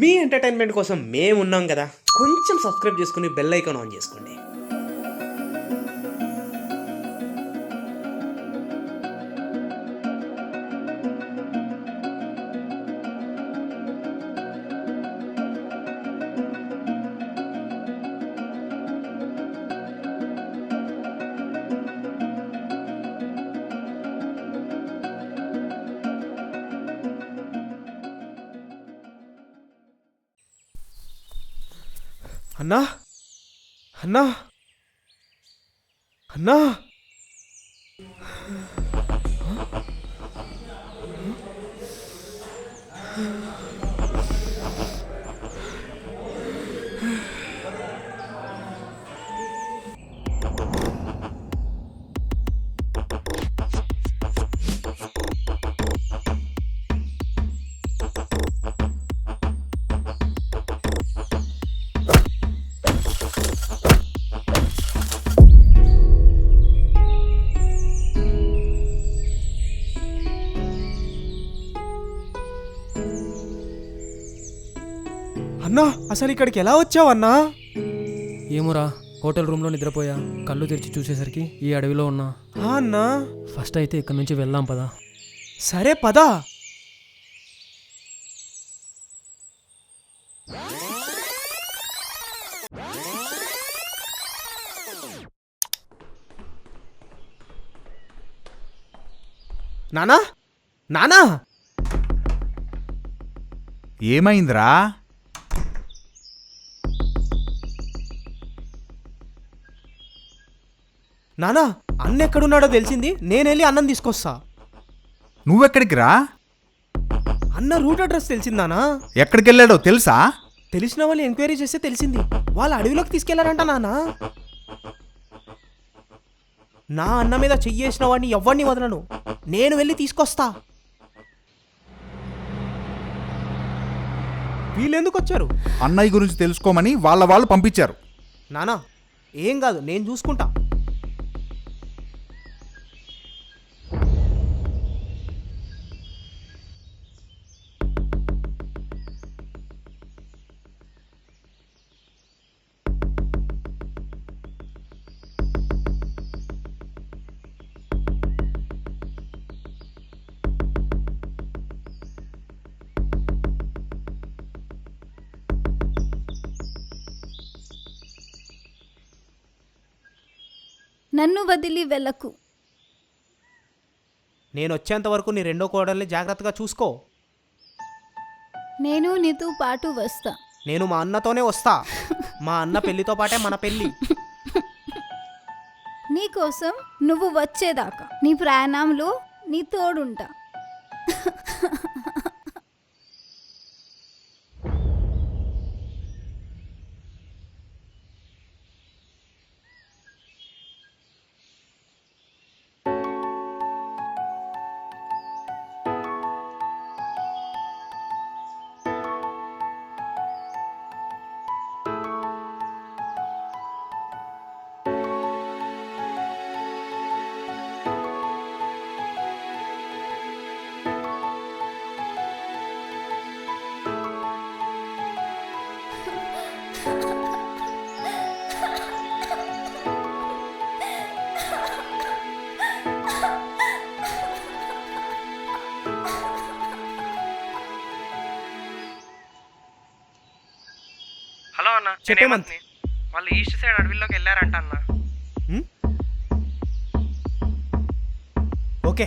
మీ entertainment కోసం మేము ఉన్నాం కదా, కొంచెం సబ్స్క్రైబ్ చేసుకుని బెల్ ఐకాన్ ఆన్ చేసుకోండి. అన్నా అన్నా అన్నా అన్నా అసలు ఇక్కడికి ఎలా వచ్చావు అన్నా? ఏమోరా, హోటల్ రూమ్లో నిద్రపోయా. కళ్ళు తెరిచి చూసేసరికి ఈ అడవిలో ఉన్నా. అన్నా ఫస్ట్ అయితే ఇక్కడి నుంచి వెళ్దాం పదా. సరే పదా. నానా నానా ఏమైందిరా? నానా అన్న ఎక్కడున్నాడో తెలిసింది, నేనెళ్ళి అన్నం తీసుకొస్తా. నువ్వెక్కడికి రా? అన్న రూట్ అడ్రస్ తెలిసిందానా? ఎక్కడికి వెళ్ళాడో తెలుసా? తెలిసిన వాళ్ళు ఎంక్వైరీ చేస్తే తెలిసింది. వాళ్ళ అడవిలోకి తీసుకెళ్లారంట నానా. నా అన్న మీద చెయ్యేసిన వాడిని ఎవరిని వదలను, నేను వెళ్ళి తీసుకొస్తా. వీళ్ళెందుకు వచ్చారు? అన్నయ్య గురించి తెలుసుకోమని వాళ్ళు పంపించారు. నానా ఏం కాదు, నేను చూసుకుంటా. నన్ను వదిలి వెళ్ళకు. నేను వచ్చేంత వరకు నీ రెండో కోడల్ని జాగ్రత్తగా చూసుకో. నేను నీతో పాటు వస్తా. నేను మా అన్నతోనే వస్తా. మా అన్న పెళ్లితో పాటే మన పెళ్లి. నీకోసం నువ్వు వచ్చేదాకా నీ ప్రయాణంలో నీ తోడుంటా. హలో అన్న, చెప్పేమంతి వాళ్ళు ఈస్ట్ సైడ్ అడవిలోకి వెళ్ళారంట అన్న. ఓకే